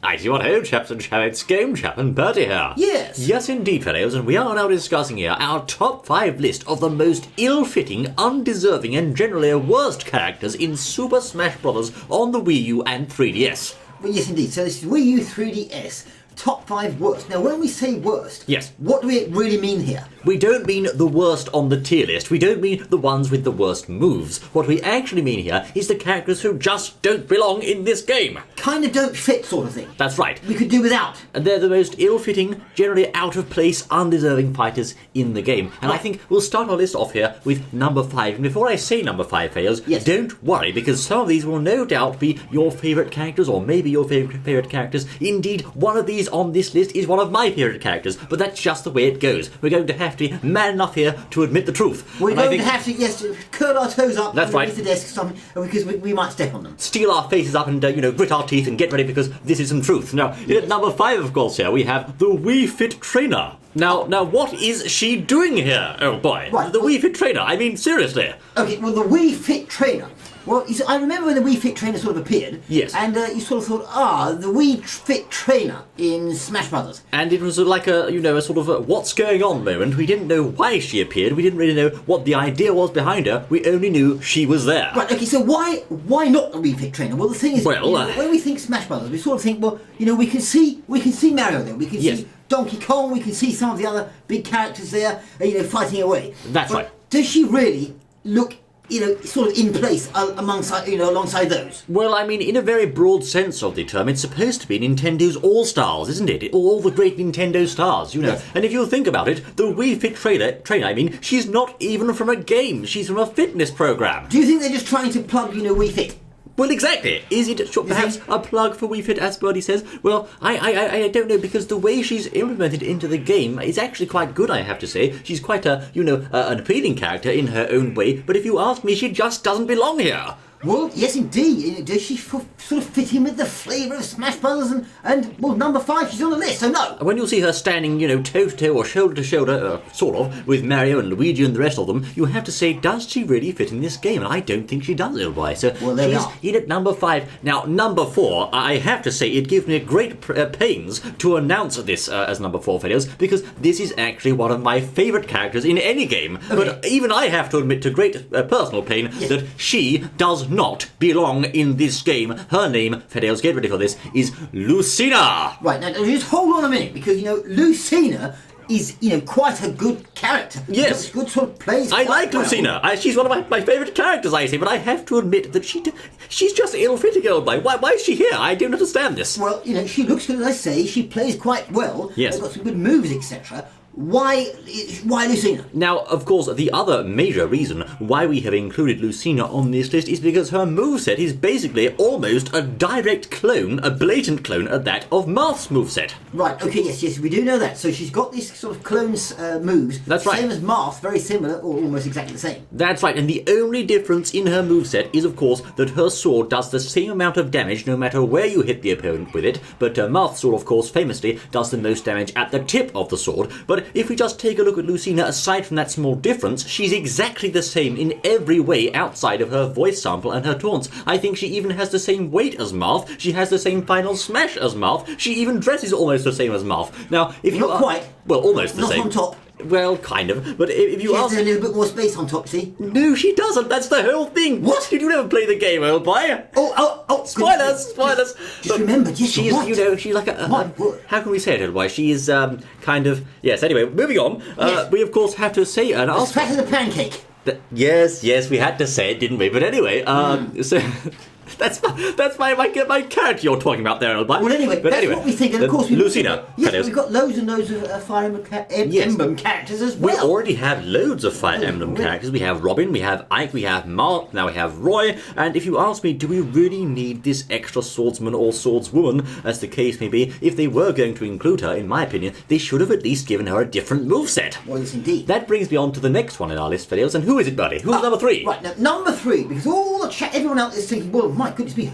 Righty what ho, chaps and chaps, Game Chap and Bertie here. Yes. Yes indeed, fellows, and we are now discussing here our top 5 list of the most ill-fitting, undeserving and generally worst characters in Super Smash Bros. On the Wii U and 3DS. Well, yes, indeed. So this is Wii U 3DS. Top 5 worst. Now, when we say worst, yes, what do we really mean here? We don't mean the worst on the tier list. We don't mean the ones with the worst moves. What we actually mean here is the characters who just don't belong in this game. Kind of don't fit sort of thing. That's right. We could do without. And they're the most ill-fitting, generally out-of-place, undeserving fighters in the game. And right. I think we'll start our list off here with number 5. And before I say number 5, fellas, yes, don't worry, because some of these will no doubt be your favourite characters, or maybe your favourite characters. Indeed, one of these on this list is one of my favourite characters, but that's just the way it goes. We're going to have to be man enough here to admit the truth. We're going to have to, yes, curl our toes up underneath the desk or something, because we might step on them. Steel our faces up and, grit our teeth and get ready, because this is some truth. Now, at number 5, of course, here we have the Wii Fit Trainer. Now, what is she doing here? Oh boy, right. The Wii Fit Trainer, I mean, seriously. Okay, well, the Wii Fit Trainer. Well, I remember when the Wii Fit Trainer sort of appeared. Yes. And you sort of thought, the Wii Fit Trainer in Smash Brothers. And it was like a sort of a what's going on moment. We didn't know why she appeared. We didn't really know what the idea was behind her. We only knew she was there. Right, okay, so why not the Wii Fit Trainer? Well, the thing is, when we think Smash Brothers, we sort of think, well, we can see Mario there. We can see Donkey Kong. We can see some of the other big characters there, fighting away. That's right. Does she really look sort of in place alongside those? Well, I mean, in a very broad sense of the term, it's supposed to be Nintendo's all-stars, isn't it? All the great Nintendo stars, Yes. And if you think about it, the Wii Fit Trainer, she's not even from a game. She's from a fitness program. Do you think they're just trying to plug, Wii Fit? Well, exactly. Is it perhaps a plug for Wii Fit, as Birdie says? Well, I don't know, because the way she's implemented into the game is actually quite good, I have to say. She's quite an appealing character in her own way, but if you ask me, she just doesn't belong here. Well, yes, indeed. Does she sort of fit in with the flavour of Smash Brothers? And number 5, she's on the list, so no. When you see her standing, toe-to-toe or shoulder-to-shoulder, sort of, with Mario and Luigi and the rest of them, you have to say, does she really fit in this game? And I don't think she does, little boy. So well, there she's in at number 5. Now, number 4, I have to say, it gives me great pains to announce this as number 4, fellows, because this is actually one of my favourite characters in any game. Okay. But even I have to admit to great personal pain that she does not belong in this game. Her name, Fedels, get ready for this, is Lucina. Right, now just hold on a minute, because Lucina is, quite a good character. Yes. Good sort of plays. I like well. Lucina. She's one of my favourite characters, I say, but I have to admit that she's just ill-fitting, old boy. Why is she here? I don't understand this. Well, she looks good, as I say. She plays quite well. Yes. She's got some good moves, etc. Why Lucina? Now, of course, the other major reason why we have included Lucina on this list is because her moveset is basically almost a direct clone, a blatant clone at that of Marth's moveset. Right, okay, yes, we do know that. So she's got these sort of clones moves. That's right. Same as Marth, very similar, or almost exactly the same. That's right, and the only difference in her moveset is, of course, that her sword does the same amount of damage no matter where you hit the opponent with it, but Marth's sword, of course, famously does the most damage at the tip of the sword. But if we just take a look at Lucina, aside from that small difference, she's exactly the same in every way outside of her voice sample and her taunts. I think she even has the same weight as Marth, she has the same final smash as Marth, she even dresses almost the same as Marth. Now, if you Not quite. Well, almost the Not same. on top. Well, kind of, but if you ask... She has a little bit more space on top, see? No, she doesn't, that's the whole thing. What? Did you never play the game, old boy? Oh, Spoilers! Just remember, yes, she's, what? she's like a how can we say it, old boy? She is, kind of... Yes, anyway, moving on. Yes. We, of course, have to say... As fat as a pancake. Yes, we had to say it, didn't we? But anyway, so... That's my character you're talking about there, old boy. Well, anyway, that's what we think, and of course Lucina. Yes, we've got loads and loads of Fire Emblem characters as well. We already have loads of Fire Emblem characters. We have Robin, we have Ike, we have Mark, now we have Roy, and if you ask me, do we really need this extra swordsman or swordswoman, as the case may be? If they were going to include her, in my opinion, they should have at least given her a different moveset. Well, yes, indeed. That brings me on to the next one in our list, videos, and who is it, buddy? Who's number 3? Right, now, number 3, because all the everyone out there is thinking, well, my goodness me,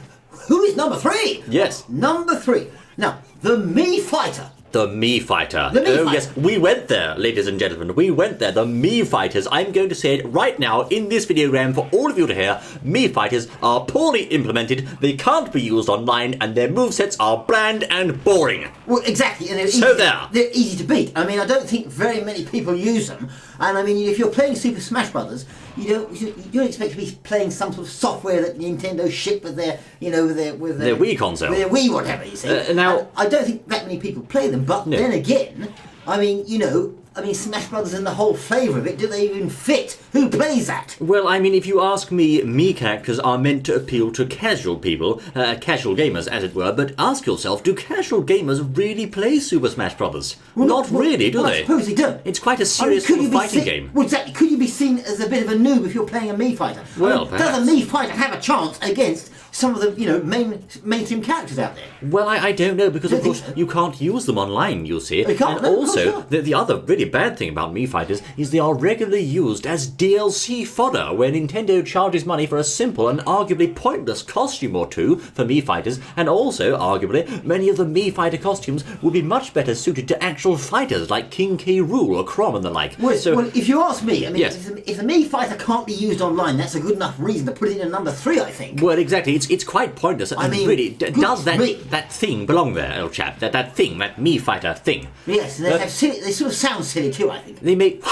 who is number 3? Yes. Number 3. Now, the Mii Fighter. the Mii Fighter. The Mii Fighter. Yes, we went there, ladies and gentlemen. We went there. The Mii Fighters. I'm going to say it right now in this videogram for all of you to hear. Mii Fighters are poorly implemented, they can't be used online, and their movesets are bland and boring. Well, exactly. And they're easy to beat. I mean, I don't think very many people use them. And I mean, if you're playing Super Smash Brothers, you don't expect to be playing some sort of software that Nintendo shipped with their, with their Wii console, with their Wii whatever. You see. Now, I don't think that many people play them. But then again, I mean, Smash Brothers and the whole flavour of it, do they even fit? Who plays that? Well, I mean, if you ask me, Mii characters are meant to appeal to casual people, casual gamers, as it were, but ask yourself, do casual gamers really play Super Smash Brothers? Well, Not really, do they? I suppose they don't. It's quite a serious fighting game. Well, exactly. Could you be seen as a bit of a noob if you're playing a Mii Fighter? Well, does a Mii Fighter have a chance against some of the, mainstream characters out there? Well, I don't know, because of course you can't use them online, you see. You can't, and also, the other really bad thing about Mii Fighters is they are regularly used as DLC fodder, where Nintendo charges money for a simple and arguably pointless costume or two for Mii Fighters, and also, arguably, many of the Mii Fighter costumes would be much better suited to actual fighters like King K. Rool or Chrom and the like. Well, if you ask me, I mean, yes. if a Mii Fighter can't be used online, that's a good enough reason to put it in number 3, I think. Well, exactly. It's quite pointless. I mean, really, does that thing belong there, old chap? That Mii Fighter thing? Yes, they sort of sound silly too, I think. They make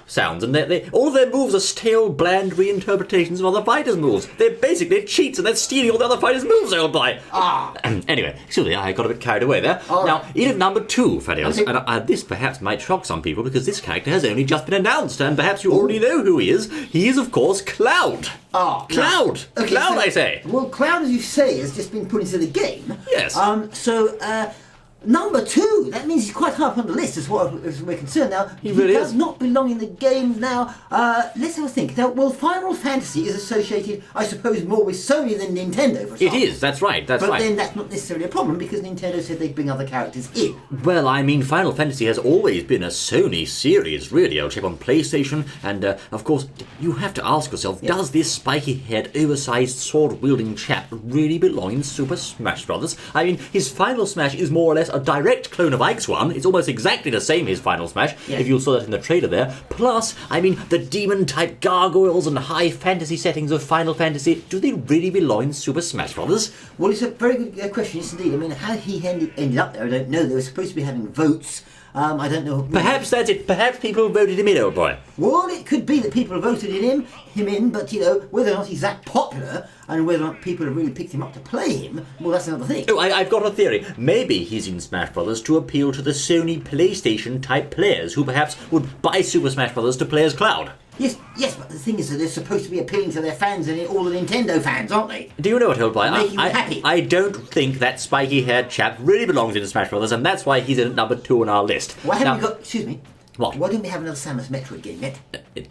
sounds, and all of their moves are stale, bland reinterpretations of other fighters' moves. They're basically cheats, and they're stealing all the other fighters' moves, old boy. Anyway, excuse me, I got a bit carried away there. Now, in at number 2, Fadios, and this perhaps might shock some people, because this character has only just been announced, and perhaps you already know who he is. He is, of course, Cloud. Cloud! Okay, Cloud, I say! Well, Cloud, as you say, has just been put into the game. Yes. Number 2, that means he's quite high up on the list as far as we're concerned now. He really does not belong in the game now. Let's have a think. Now, well, Final Fantasy is associated, I suppose, more with Sony than Nintendo, for example. It is, that's right, But then that's not necessarily a problem, because Nintendo said they'd bring other characters in. Well, I mean, Final Fantasy has always been a Sony series, really. I'll check on PlayStation, and, of course, you have to ask yourself, does this spiky-haired, oversized, sword-wielding chap really belong in Super Smash Bros.? I mean, his Final Smash is more or less a direct clone of Ike's one. It's almost exactly the same, his Final Smash, if you saw that in the trailer there. Plus, I mean, the demon-type gargoyles and high fantasy settings of Final Fantasy, do they really belong in Super Smash Bros.? Well, it's a very good question, yes indeed. I mean, how he ended up there, I don't know. They were supposed to be having votes. I don't know. Perhaps that's it. Perhaps people voted him in, old boy. Well, it could be that people voted him in, but, whether or not he's that popular and whether or not people have really picked him up to play him, well, that's another thing. Oh, I've got a theory. Maybe he's in Smash Bros. To appeal to the Sony PlayStation-type players who perhaps would buy Super Smash Bros. To play as Cloud. Yes, but the thing is that they're supposed to be appealing to their fans and all the Nintendo fans, aren't they? Do you know what, old boy? Making them happy. I don't think that spiky-haired chap really belongs in Smash Bros. And that's why he's in at number 2 on our list. Why haven't we got... Excuse me. What? Why don't we have another Samus Metroid game yet?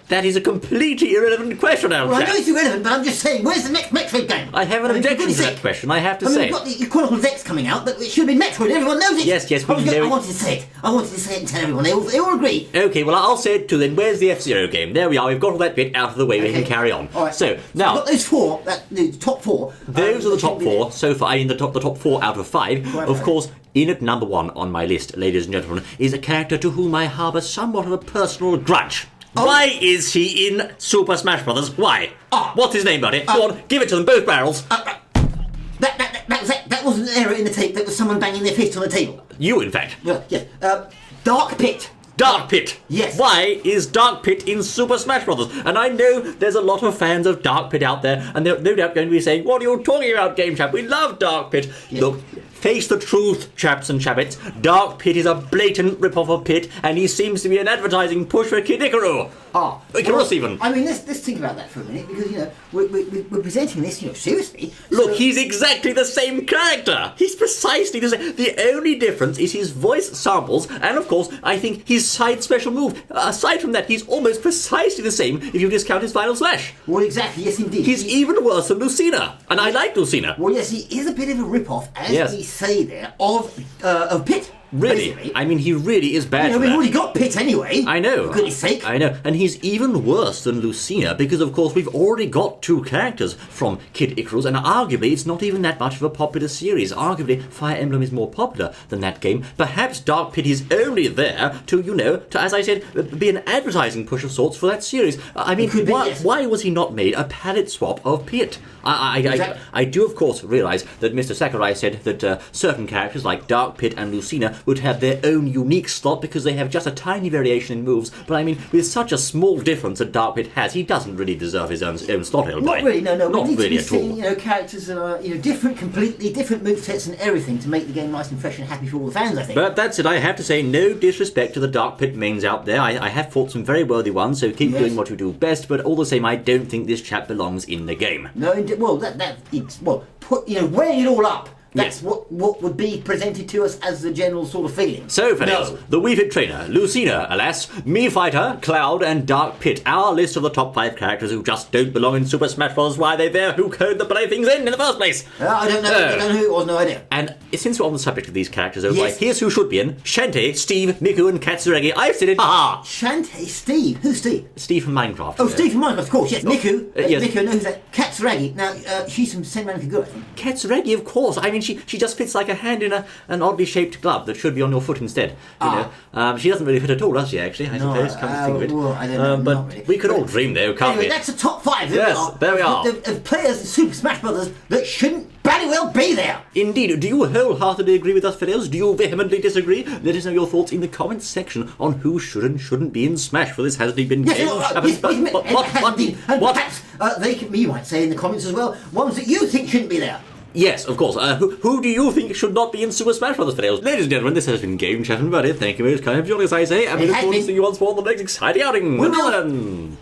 That is a completely irrelevant question, old chap. I know it's irrelevant, but I'm just saying, where's the next Metroid game? I have an objection to that question, I have to say. We've got the Chronicles X coming out, but it should have been Metroid, everyone knows it! Yes, we know I wanted to say it. I wanted to say it and tell everyone, they all agree. Okay, well, I'll say it too then. Where's the F-Zero game? There we are, we've got all that bit out of the way, we can carry on. All right. So, now... we've got those 4, the top 4. Those are the top 4 so far, the top 4 out of 5. Right, of course, in at number 1 on my list, ladies and gentlemen, is a character to whom I harbour somewhat of a personal grudge. Why is he in Super Smash Bros.? Why? What's his name, buddy? Go on, give it to them, both barrels. That wasn't an error in the tape, that was someone banging their fist on the table. You, in fact. Yes. Dark Pit. Dark Pit! Yes. Why is Dark Pit in Super Smash Bros.? And I know there's a lot of fans of Dark Pit out there, and they're no doubt going to be saying, what are you talking about, Game Chap? We love Dark Pit. Yes. Look, face the truth, chaps and chappets. Dark Pit is a blatant rip-off of Pit, and he seems to be an advertising push for Kid Icarus. Icarus even. I mean, let's think about that for a minute, because, we're presenting this, seriously. Look, he's exactly the same character. He's precisely the same. The only difference is his voice samples, and of course, I think his side special move. Aside from that, he's almost precisely the same if you discount his Final Slash. Well, exactly, yes indeed. He's even worse than Lucina, and I like Lucina. Well, yes, he is a bit of a rip-off, as we say there, of Pit. Really? basically. I mean, he really is bad for we've that. already got Pit anyway. I know. For goodness sake. I know. And he's even worse than Lucina because, of course, we've already got 2 characters from Kid Icarus, and arguably it's not even that much of a popular series. Arguably, Fire Emblem is more popular than that game. Perhaps Dark Pit is only there to, as I said, be an advertising push of sorts for that series. I mean, why was he not made a palette swap of Pit? I do, of course, realise that Mr. Sakurai said that certain characters like Dark Pit and Lucina would have their own unique slot because they have just a tiny variation in moves, but I mean, with such a small difference that Dark Pit has, he doesn't really deserve his own slot, Not really, no. Not really at all. Characters that are, different, completely different movesets and everything to make the game nice and fresh and happy for all the fans, I think. But that's it, I have to say, no disrespect to the Dark Pit mains out there. I have fought some very worthy ones, so keep doing what you do best, but all the same, I don't think this chap belongs in the game. No, weighing it all up, that's what would be presented to us as the general sort of feeling. So, fellas, the Wii Fit Trainer, Lucina, alas, Mii Fighter, Cloud, and Dark Pit. Our list of the top 5 characters who just don't belong in Super Smash Bros. Why are they there? Who coded the playthings in the first place? I don't know. I don't know who it was. No idea. And since we're on the subject of these characters, here's who should be in: Shantae, Steve, Miku, and Katsuragi. I've said it. Ha! Shantae, Steve. Who's Steve? Steve from Minecraft. Oh, Steve from Minecraft, of course. Yes, Miku. Yes. Miku. No, who's that? Katsuragi. Now, she's from Senran Kagura, I think. Katsuragi, of course. I mean, she just fits like a hand in an oddly shaped glove that should be on your foot instead. She doesn't really fit at all, does she? Actually, I suppose. Come to think of it. Well, I don't know. But not really. we could all dream, though, can't anyway, we? that's the top 5. Yes, there we are. Of players in Super Smash Bros. That shouldn't bloody well be there. Indeed. Do you wholeheartedly agree with us, fellows? Do you vehemently disagree? Let us know your thoughts in the comments section on who should and shouldn't be in Smash, for this hasn't been Yes, what? Perhaps you might say in the comments as well, ones that you think shouldn't be there. Yes, of course. Who do you think should not be in Super Smash Bros. Ladies and gentlemen, this has been Game Chat and Buddy. Thank you very much for joining us, I say, and we look forward to seeing you once more on the next exciting outing.